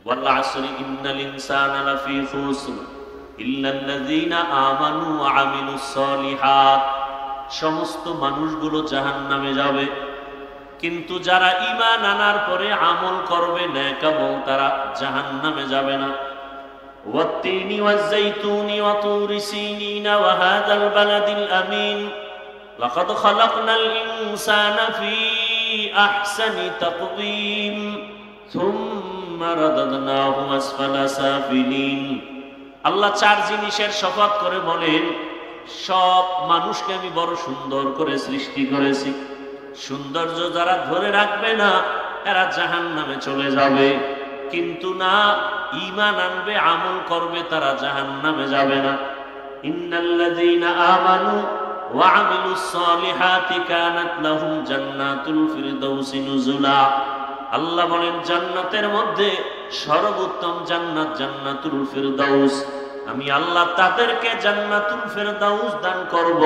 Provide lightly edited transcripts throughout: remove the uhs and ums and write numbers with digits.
ওয়াল আসরি ইন্নাল ইনসানা লাফি খুসর ইল্লাল্লাযীনা আমানু ওয়া আমিলুস সলিহাত। সমস্ত মানুষগুলো জাহান্নামে যাবে, কিন্তু যারা ঈমান আনার পরে আমল করবে নেক আমল, তারা জাহান্নামে যাবে না। ওয়াত-তিনি ওয়াজ-যাইতুনি ওয়া তুরি সিনিনা ওয়া হাযাল বালাদিল আমিন লাকাদ খালাকনাল ইনসানা ফি আহসানি তাকওয়িম সুম্মা রাদাদনাহু আসফালা সাফিলিন। আল্লাহ চার জিনিসের শপথ করে বলেন, সব মানুষকে আমি বড় সুন্দর করে সৃষ্টি করেছি। সৌন্দর্য যারা ধরে রাখবে না এরা জাহান্নামে চলে যাবে, কিন্তু না, ঈমান আনবে আমল করবে তারা জাহান্নামে যাবে না। ইন্নাল্লাযীনা আমানু ওয়া আমিলুস সলিহাতি কানাত লাহুম জান্নাতুল ফিরদাউসি নুজুলা। আল্লাহ বলেন, জান্নাতের মধ্যে সর্বোত্তম জান্নাত জান্নাতুল ফিরদাউস। আমি আল্লাহ তাদেরকে জান্নাতুল ফিরদাউস দান করব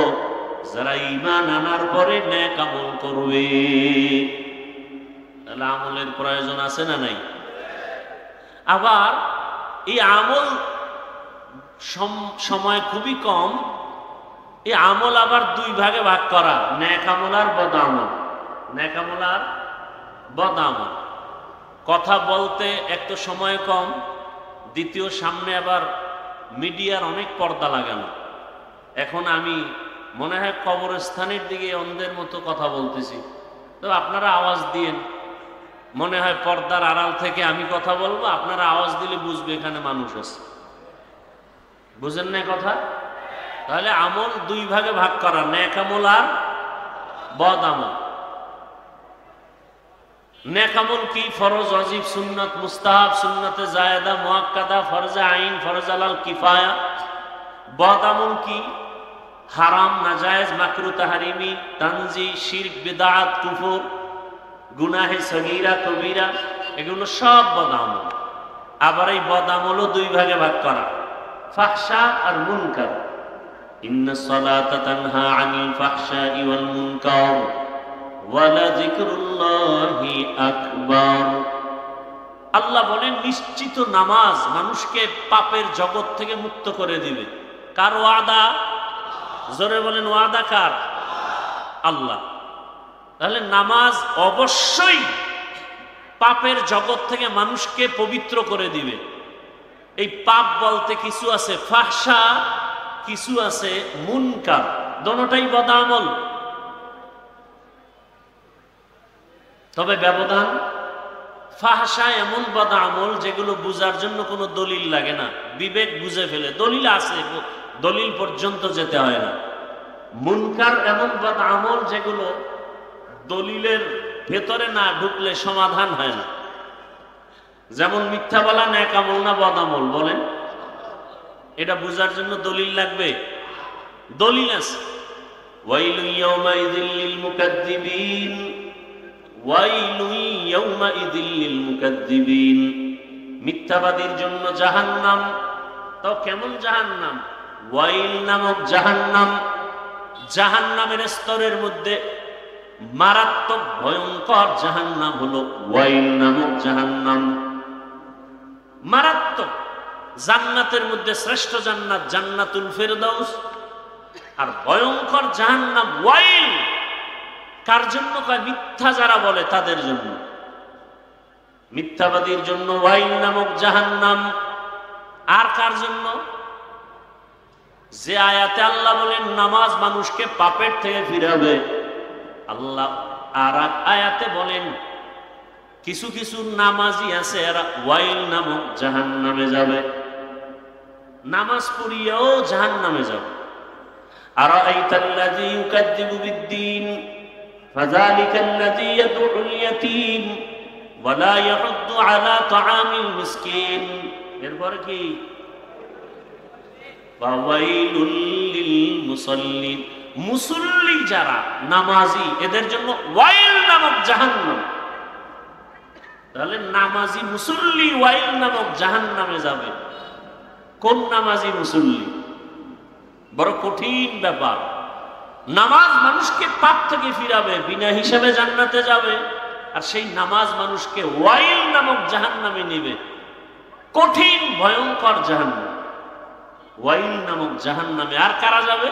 যারা ঈমান আনার পরে নেক আমল করবে। তাহলে আমলের প্রয়োজন আছে না নাই? আবার এই আমল সময় খুবই কম, এই আমল আবার দুই ভাগে ভাগ করা, নেক আমল আর বদ আমল। নেক আমল আর বদ আমল। কথা বলতে এক তো সময় কম, দ্বিতীয় সামনে আবার মিডিয়ার অনেক পর্দা লাগানো। এখন আমি মনে হয় কবরস্থানের দিকে অন্ধের মতো কথা বলতেছি, তো আপনারা আওয়াজ দিয়েন। মনে হয় পর্দার আড়াল থেকে আমি কথা বলবো, আপনারা আওয়াজ দিলে বুঝবে এখানে মানুষ আছে। বুঝেন না কথা? তাহলে আমল দুই ভাগে ভাগ করা, নেক আমল আর বদ আমল। নেক আমল কি? ফরজ, ওয়াজিব, সুন্নাত, মুস্তাহাব, সুন্নাতে জায়েদা, মুআক্কাদা, ফরজে আইন, ফরজ আলাল কিফায়া। বদ আমল কি? হারাম, নাজায়েজ, মাকরু, তাহরিমি, তানজি, শিরক, বিদআত, কুফর, গুনাহে সগীরা, কবিরা, এগুলো সব বদ আমল। আবার এই বদ আমলও দুই ভাগে ভাগ করা, ফাহশা আর মুনকার। ইন্নাস সালাতা তানহা আনিল ফাহশাই ওয়াল মুনকার ওয়ালা যিকরুল্লাহি আকবার। আল্লাহ বলেন, নিশ্চিত নামাজ মানুষকে পাপের জগৎ থেকে মুক্ত করে দিবে। কার ওয়াদা? জোরে বলেন, ওয়াদা কার? আল্লাহ। তাহলে নামাজ অবশ্যই পাপের জগৎ থেকে মানুষকে পবিত্র করে দিবে। এই পাপ বলতে কিছু আছে ফাহশা, কিছু আছে মুনকার, দোনোটাই বদ আমল। তবে ব্যবধান, ফাহশা এমন বদ আমল যেগুলো বুঝার জন্য কোনো দলিল লাগে না, বিবেক বুঝে ফেলে, দলিল আছে, দলিল পর্যন্ত যেতে হয় না। মুনকার এমন বদ আমল যেগুলো দলিলের ভেতরে না ঢুকলে সমাধান হয় না। যেমন মিথ্যা বলা নেক আমল না বদ আমল? বলেন। এটা বুঝার জন্য দলিল লাগবে? দলিল আছে। ওয়াইলু ইয়াউমাইযিল লিল মুকাদ্দিবিন, ওয়াইলু ইয়াউমাইযিল লিল মুকাদ্দিবিন। মিথ্যাবাদীর জন্য জাহান্নাম। তো কেমন জাহান্নাম? ওয়াইল নামক জাহান্নাম। জাহান্নামের স্তরের মধ্যে মারাত্মক ভয়ঙ্কর জাহান্নাম হলো ওয়াইল নামক জাহান্নাম। মারাত্মক। জান্নাতের মধ্যে শ্রেষ্ঠ জান্নাত জান্নাতুল ফিরদাউস, আর ভয়ঙ্কর জাহান্নাম ওয়াইল। কার জন্য? কয় মিথ্যা যারা বলে তাদের জন্য। মিথ্যাবাদীর জন্য ওয়াইল নামক জাহান্নাম। আর কার জন্য? যে আয়াতে আল্লাহ বলেন নামাজ মানুষকে পাপের থেকে ফিরাবে, আল্লাহ আর আয়াতে বলেন কিছু কিছু নামাজি আছে এরা ওয়াইল নামক জাহান্নামে যাবে। নামাজ পড়িয়াও জাহান্নামে যাবে। আরাআইতাল্লাযী ইউকাযযিবু বিদ্দীন ফাযালিকাল্লাযী ইয়াদউল ইয়াতীম ওয়া লা ইয়াহুদ্দু আলা তাআমিল মিসকিন। এরপর কি? ওয়াইলুল লিল মুসাল্লিন। মুসল্লি যারা নামাজি এদের জন্য ওয়াইল নামক জাহান্নাম। তাহলে নামাজি মুসল্লি ওয়াইল নামক জাহান্নামে যাবে। কোন নামাজি মুসল্লি? বড় কঠিন ব্যাপার। নামাজ মানুষকে পাপ থেকে ফিরাবে, বিনা হিসাবে জান্নাতে যাবে, আর সেই নামাজ মানুষকে ওয়াইল নামক জাহান্নামে নিবে। কঠিন ভয়ঙ্কর জাহান্নাম, ওয়াইল নামক জাহান্নামে। আর কারা যাবে?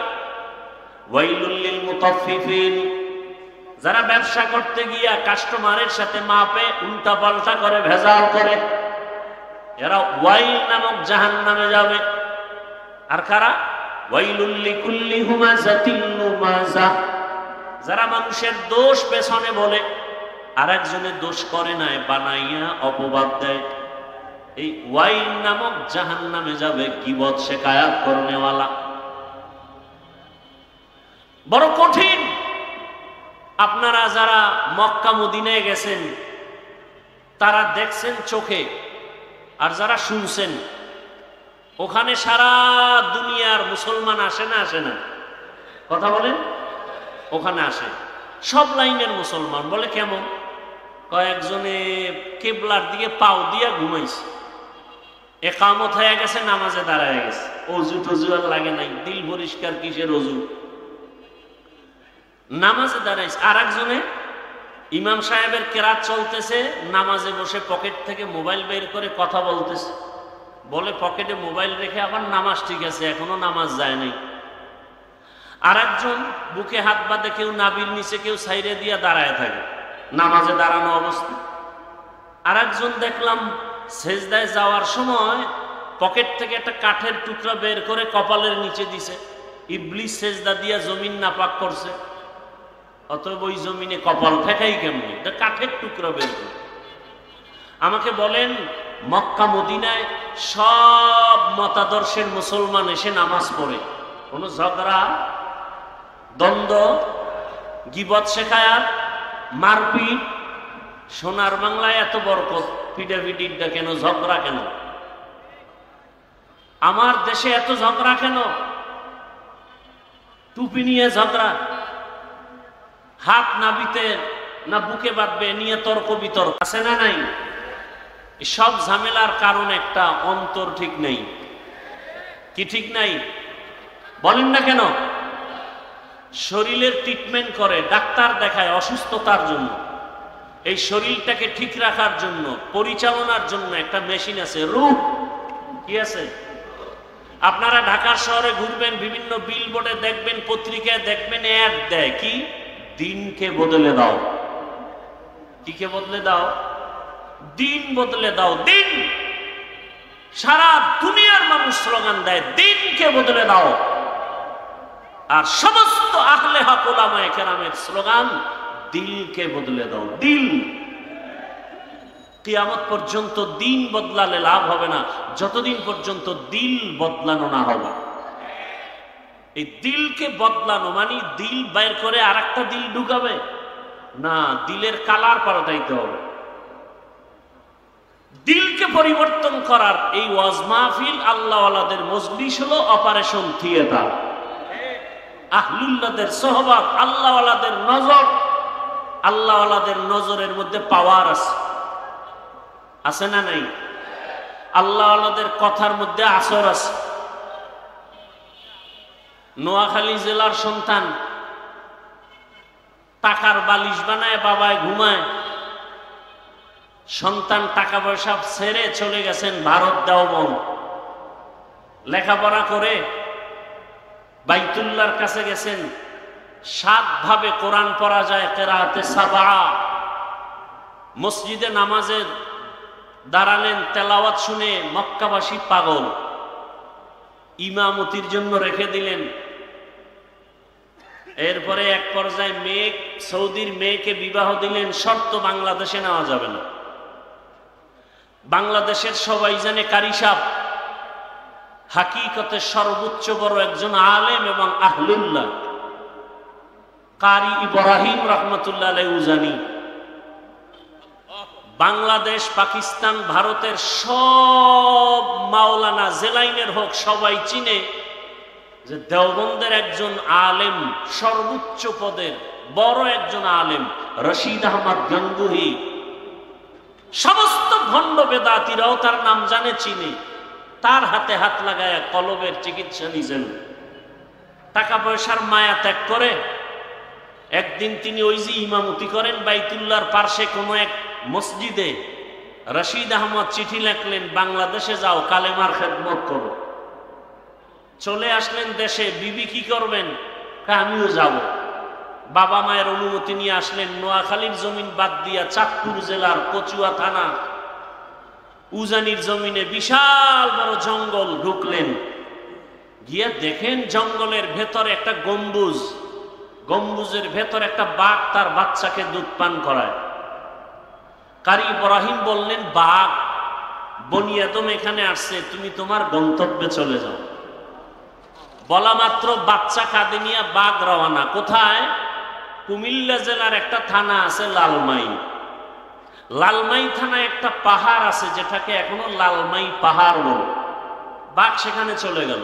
ওয়াইলুল লিল মুতাফফিফিন, যারা ব্যবসা করতে গিয়া কাস্টমারের সাথে মাপে উল্টা পাল্টা করে, ভেজাল করে, এরা ওয়াইল নামক জাহান্নামে যাবে। আর কারা? ওয়াইলুল লিকুল্লি হুমাযাতিন লুমাযা, যারা মানুষের দোষ পেছনে বলে আর একজনের দোষ করে নাই বানাইয়া অপবাদ দেয়, এই ওয়াইল নামক জাহান্নামে যাবে গীবত শিকায়াত করনেওয়ালা। বড় কঠিন। আপনারা যারা মক্কা মদিনায় গেছেন তারা দেখছেন চোখে, আর যারা শুনছেন, ওখানে সারা দুনিয়ার মুসলমান আসে না আসে না? কথা বলেন। ওখানে আসে সব লাইনের মুসলমান। বলে কেমন? কয়েকজনে কেবলার দিকে পাও দিয়া ঘুমাইছে, একামত হয়ে গেছে, নামাজে দাঁড়ায় গেছে, অজু টজু আর লাগে নাই, দিল পরিষ্কার, কিসের অজু, নামাজে দাঁড়াইছে। আর একজনে ইমাম সাহেবের কেরাত চলতেছে, নামাজে বসে পকেট থেকে মোবাইল বের করে কথা বলতেছে। বলে পকেটে মোবাইল রেখে আবার নামাজ ঠিক আছে, এখনো নামাজ যায় নাই। আর একজন বুকে হাত বাঁধে, কেউ নাবির নিচে, কেউ সাইরে দিয়া দাঁড়ায় থাকে, নামাজে দাঁড়ানো অবস্থা। আর একজন দেখলাম সেজদায় যাওয়ার সময় পকেট থেকে একটা কাঠের টুকরা বের করে কপালের নিচে দিছে। ইবলিস সেজদা দিয়া জমিন নাপাক করছে, অতএব ওই জমিনে কপাল ঠেকাই কেমনি? এটা কাঠের টুকরা বের করে। আমাকে বলেন, মক্কা মদিনায় সব মতাদর্শের মুসলমান এসে নামাজ পড়ে, কোনো ঝগড়া, দ্বন্দ্ব, গীবত শেখায়াত, মারপিট? সোনার বাংলায় এত বরকত, পিটাপিটিটা কেন, ঝগড়া কেন? আমার দেশে এত ঝগড়া কেন? টুপি নিয়ে ঝগড়া, হাত নাবিতে না বুকে বাঁধবে নিয়ে তর্ক বিতর্ক, আছে না নাই? সব ঝামেলার কারণ একটা, অন্তর ঠিক নেই। কি ঠিক নাই? বলেন না কেন? শরীরের ট্রিটমেন্ট করে, ডাক্তার দেখায় অসুস্থতার জন্য। এই শরীরটাকে ঠিক রাখার জন্য, পরিচালনার জন্য একটা মেশিন আছে, রূহ। কি আছে? আপনারা ঢাকার শহরে ঘুরবেন, বিভিন্ন বিলবোর্ডে দেখবেন, পত্রিকায় দেখবেন, অ্যাড দেয় কি? দিনকে বদলে দাও। কিকে বদলে দাও? দিন বদলে দাও। দিন, সারা দুনিয়ার মানুষ স্লোগান দেয়, দিনকে বদলে দাও। আর সমস্ত আহলে হক উলামায়ে কেরামের স্লোগান, দিলকে বদলে দাও। দিল। কিয়ামত পর্যন্ত দিন বদলালে লাভ হবে না, যতদিন পর্যন্ত দিল বদলানো না হবে। এই দিলকে বদলানো মানে দিল বাইর করে আর একটা দিল ঢুকাবে না, দিলের কালার পাল্টাইতে হবে। দিলকে পরিবর্তন করার এই ওয়াজ মাহফিল, আল্লাহওয়ালাদের মজলিস হলো অপারেশন থিয়েটার। আহলুল্লাহদের সোহবত, আল্লাহওয়ালাদের নজর, আল্লাহওয়ালাদের নজরের মধ্যে পাওয়ার আছে, আছে না নাই? আল্লাহওয়ালাদের কথার মধ্যে আসর আছে। নোয়াখালী জেলার সন্তান, টাকার বালিশ বানায় বাবায় ঘুমায়। সন্তান টাকা পয়সা ছেড়ে চলে গেছেন ভারত দেওবন্দ, লেখাপড়া করে বাইতুল্লাহর কাছে গেছেন। 7 ভাবে কোরআন পড়া যায়, কেরাতে সাবা। মসজিদে নামাজে দাঁড়ালেন, তেলাওয়াত শুনে মক্কাবাসী পাগল, ইমামতির জন্য রেখে দিলেন। এরপরে এক পর্যায়ে মেয়ে, সৌদির মেয়েকে বিবাহ দিলেন, শর্ত বাংলাদেশে নেওয়া যাবে না। বাংলাদেশের সবাই জানে কারি সাহেব হাকিকতে সর্বোচ্চ বড় একজন আলেম এবং আহলুল্লাহ, কারি ইব্রাহিম রহমতুল্লাহ আলাইহি উজানি। বাংলাদেশ, পাকিস্তান, ভারতের সব মাওলানা জেলাইনের হোক, সবাই চিনে যে দেওবন্দের একজন আলেম, সর্বোচ্চ পদের বড় একজন আলেম, রশিদ আহমদ গঙ্গুহি। সমস্ত ভণ্ড বেদাতিরাও তার নাম জানে, চিনে। তার হাতে হাত লাগায় কলবের চিকিৎসা নিয়েছেন। টাকা পয়সার মায়া ত্যাগ করে একদিন তিনি ওই যে ইমামতি করেন বাইতুল্লাহর পার্শ্বে কোনো এক মসজিদে, রশিদ আহমদ চিঠি লিখলেন, বাংলাদেশে যাও, কালেমার খেদমত করো। চলে আসলেন দেশে। বিবি কি করবেন? আমিও যাব। বাবা মায়ের অনুমতি নিয়ে আসলেন। নোয়াখালীর জমিন বাদ দিয়া চাঁদপুর জেলার কচুয়া থানা উজানির জমিনে বিশাল বড় জঙ্গল ঢুকলেন। গিয়ে দেখেন জঙ্গলের ভেতরে একটা গম্বুজ, গম্বুজের ভেতর একটা বাঘ তার বাচ্চাকে দুধ পান করায়। কারি ইব্রাহিম বললেন, বাঘ, বনি আদম এখানে আসছে, তুমি তোমার গন্তব্যে চলে যাও। বলা মাত্র বাচ্চা কাঁধে নিয়ে বাঘ রওনা। কোথায়? কুমিল্লা জেলার একটা থানা আছে লালমাই। লালমাই থানায় একটা পাহাড় আছে যেটাকে এখনো লালমাই পাহাড় বলে। বাঘ সেখানে চলে গেল।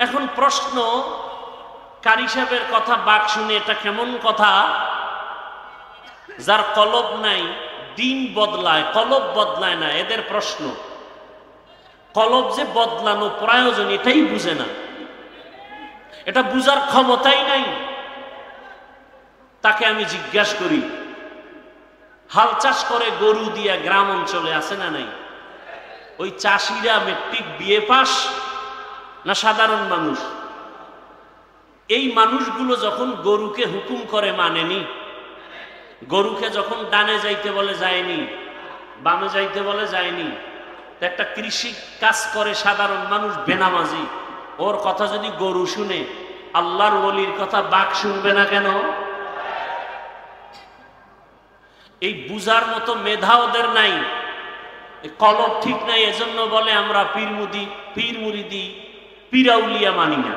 এখন প্রশ্ন, কারি সাহেবের কথা বাঘ শুনে এটা কেমন কথা? যার কলব নাই, দিন বদলায়, কলব বদলায় না। এদের প্রশ্ন, কলব যে বদলানো প্রয়োজন এটাই বুঝে না, এটা বুঝার ক্ষমতাই নাই। তাকে আমি জিজ্ঞাসা করি, হাল চাষ করে গরু দিয়া গ্রাম অঞ্চলে আছে না নাই? ওই চাষিরা মেট্রিক বিএ পাস না সাধারণ মানুষ? এই মানুষগুলো যখন গরুকে হুকুম করে মানেনি, গরুকে যখন ডানে যাইতে বলে যায়নি, বামে যাইতে বলে যায়নি। একটা কৃষি কাজ করে সাধারণ মানুষ বেনামাজি, ওর কথা যদি গরু শুনে, আল্লাহর ওলির কথা বাঘ শুনবে না কেন? এই বুঝার মতো মেধা ওদের নাই, কলব ঠিক নাই। এজন্য বলে আমরা পীর মুরিদি পীরাউলিয়া মানি না।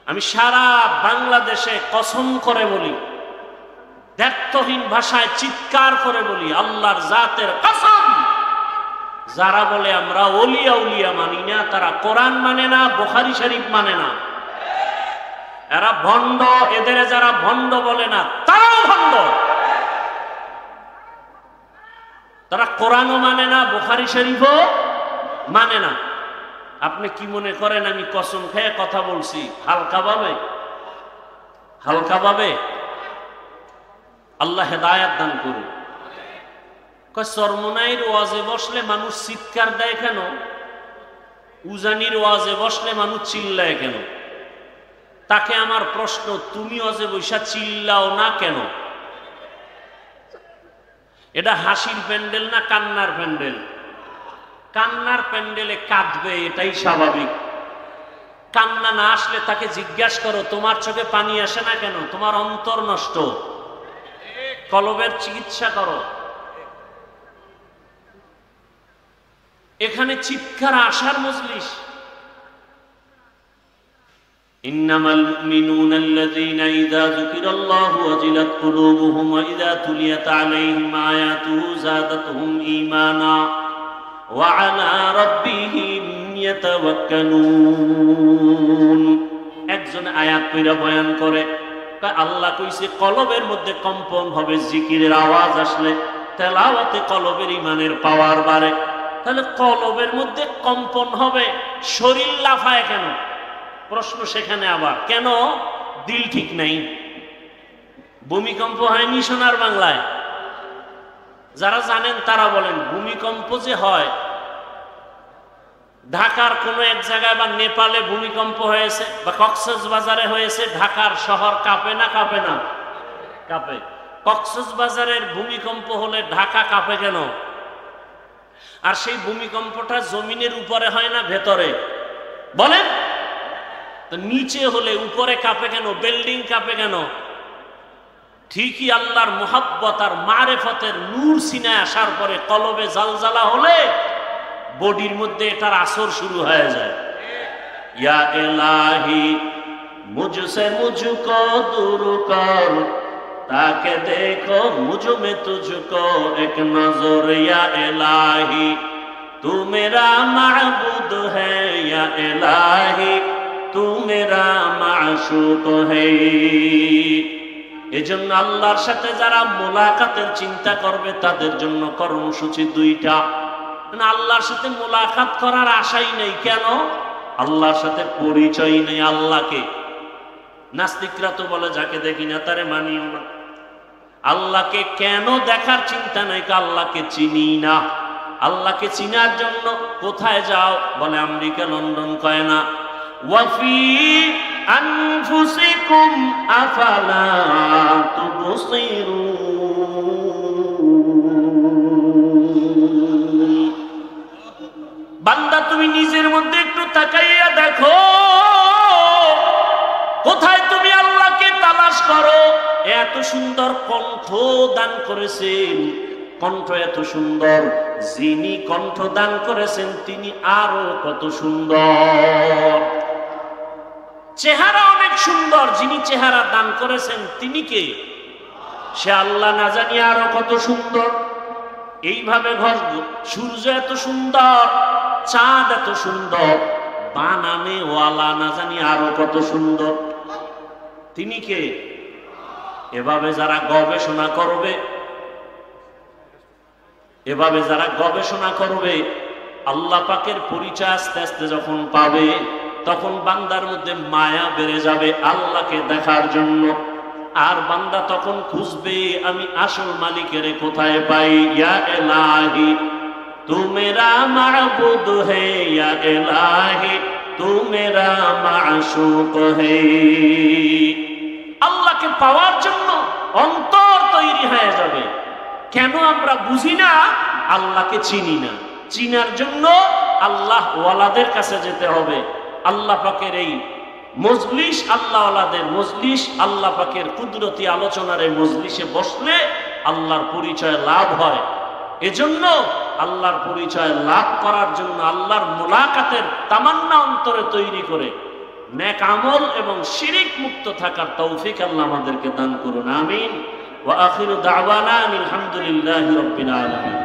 আমি সারা বাংলাদেশে কসম করে বলি, দ্ব্যর্থহীন ভাষায় চিৎকার করে বলি, আল্লাহর জাতের কসম, যারা বলে আমরা ওলিয়া উলিয়া মানি না, তারা কোরআন মানে না, বুখারী শরীফ মানে না। এরা ভণ্ড। এদের যারা ভণ্ড বলে না তারাও ভণ্ড। তারা কোরআনও মানে না, বুখারী শরীফও মানে না। আপনি কি মনে করেন আমি কসম খেয়ে কথা বলছি হালকা ভাবে? হালকা ভাবে? আল্লাহ হেদায়েত দান করুন। চরমনাইর ওয়াজে বসলে মানুষ চিৎকার দেয় কেন? উজানির ওয়াজে বসলে মানুষ চিল্লায় কেন? তাকে আমার প্রশ্ন, তুমি ওয়াজে বৈশা চিল্লাও না কেন? এটা হাসির প্যান্ডেল না কান্নার প্যান্ডেল? কান্নার প্যান্ডেলে কাঁদবে, এটাই স্বাভাবিক। কান্না না আসলে তাকে জিজ্ঞাসা করো, তোমার চোখে পানি আসে না কেন? তোমার অন্তর নষ্ট, কলবের চিকিৎসা করো। এখানে চিৎকার আসার মজলিস। ইন্নামাল মুমিনুনা আল্লাযীনা ইযা যুকিরাল্লাহু ওয়াজিলাত কুলুবুহুম ওয়া ইযা তুলিয়াত আলাইহিম আয়াতুহু যাদাতুহুম ঈমানা ওয়া আলা রাব্বিহিম ইয়াতাওয়াক্কালুন। একজন আয়াত পড়া বয়ান করে, আল্লাহ কইছে কলবের মধ্যে কম্পন হবে জিকিরের আওয়াজ আসলে, তেলাওয়াতে কলবের ঈমানের পাওয়ার বাড়ে। তাহলে কলবের মধ্যে কম্পন হবে, শরীর লাফায় কেন? প্রশ্ন সেখানে আবার, কেন? দিল ঠিক নাই। ভূমিকম্প হয়নি সোনার বাংলায়? যারা জানেন তারা বলেন, ভূমিকম্প যে হয় ঢাকার কোন এক জায়গায় বা নেপালে ভূমিকম্প হয়েছে বা কক্সবাজারে হয়েছে, ঢাকার শহর কাঁপে না কাঁপে না? কাঁপে। কক্সবাজারের ভূমিকম্প হলে ঢাকা কাঁপে কেন? আর সেই ভূমিকম্পটা জমিনের উপরে হয় না ভেতরে? বলেন তো, নিচে হলে উপরে কাঁপে কেন? বিল্ডিং কাঁপে কেন? ঠিকই আল্লাহর মুহাব্বত আর মারেফতের নূর সিনায় আসার পরে কলবে জালজালা হলে বডির মধ্যে এটার আসর শুরু হয়ে যায়। ইয়া ইলাহি মুঝসে মুঝকো দূর কর, তাকে দেখো মুঝ মে তুঝকো এক নজর। ইয়া ইলাহি তু মেরা মাবুদ হ্যায়, ইয়া ইলাহি তু মেরা মাশুক হ্যায়। এজন্য আল্লাহর সাথে যারা মোলাকাতের চিন্তা করবে তাদের জন্য কর্মসূচি দুইটা। আল্লাহর সাথে মোলাকাত করার আশাই নেই। কেন? আল্লাহর সাথে পরিচয় নেই। আল্লাহকে নাস্তিকরা তো বলে যাকে দেখি না তারে মানিও না। আল্লাহকে কেন দেখার চিন্তা নাই, আল্লাহকে চিনি না। আল্লাহকে চিনার জন্য কোথায় যাও? বলে আমেরিকা, লন্ডন কয় না। ওয়াফি আনফুসিকুম আফালা তুবসিরুন। বান্দা তুমি নিজের মধ্যে একটু তাকাইয়া দেখো, কোথায় তুমি আল্লাহকে তালাশ করো। এত সুন্দর কণ্ঠ দান করেছেন, কণ্ঠ এত সুন্দর, যিনি কণ্ঠ দান করেছেন তিনি আরো কত সুন্দর। চেহারা অনেক সুন্দর, যিনি চেহারা দান করেছেন তিনি কে? সে আল্লাহ, না জানি আরো কত সুন্দর। এইভাবে সূর্য এত সুন্দর, চাঁদ এত সুন্দর, বানানে ওয়ালা না জানি আরো কত সুন্দর, তিনি কে? এভাবে যারা গবেষণা করবে, এভাবে যারা গবেষণা করবে, আল্লাহ পাকের পরিচয় আস্তে আস্তে যখন পাবে, তখন বান্দার মধ্যে মায়া বেড়ে যাবে আল্লাহকে দেখার জন্য। আর বান্দা তখন খুঁজবে আমি আসল মালিকের কোথায় পাই। ইয়া ইলাহি তু মেরা মাবুদ হে, ইয়া ইলাহি তু মেরা মাশুক হে। আল্লাহকে পাওয়ার জন্য অন্তর তৈরি হয়ে যাবে। কেন আমরা বুঝি না? আল্লাহকে চিনি না। চিনার জন্য আল্লাহ ওয়ালাদের কাছে যেতে হবে। আল্লাহ পাকের এই মজলিস, আল্লাহ ওয়ালাদের মজলিস, আল্লাহ পাকের কুদরতি আলোচনার এই মজলিসে বসলে আল্লাহর পরিচয় লাভ হয়। এজন্য আল্লাহর পরিচয় লাভ করার জন্য আল্লাহর মুলাকাতের তামান্না অন্তরে তৈরি করে নেক আমল এবং শিরিক মুক্ত থাকার তৌফিক আল্লাহ আমাদেরকে দান করুন। আমিন। ওয়া আখিরু দাওয়ানা আলহামদুলিল্লাহি রাব্বিল আলামিন।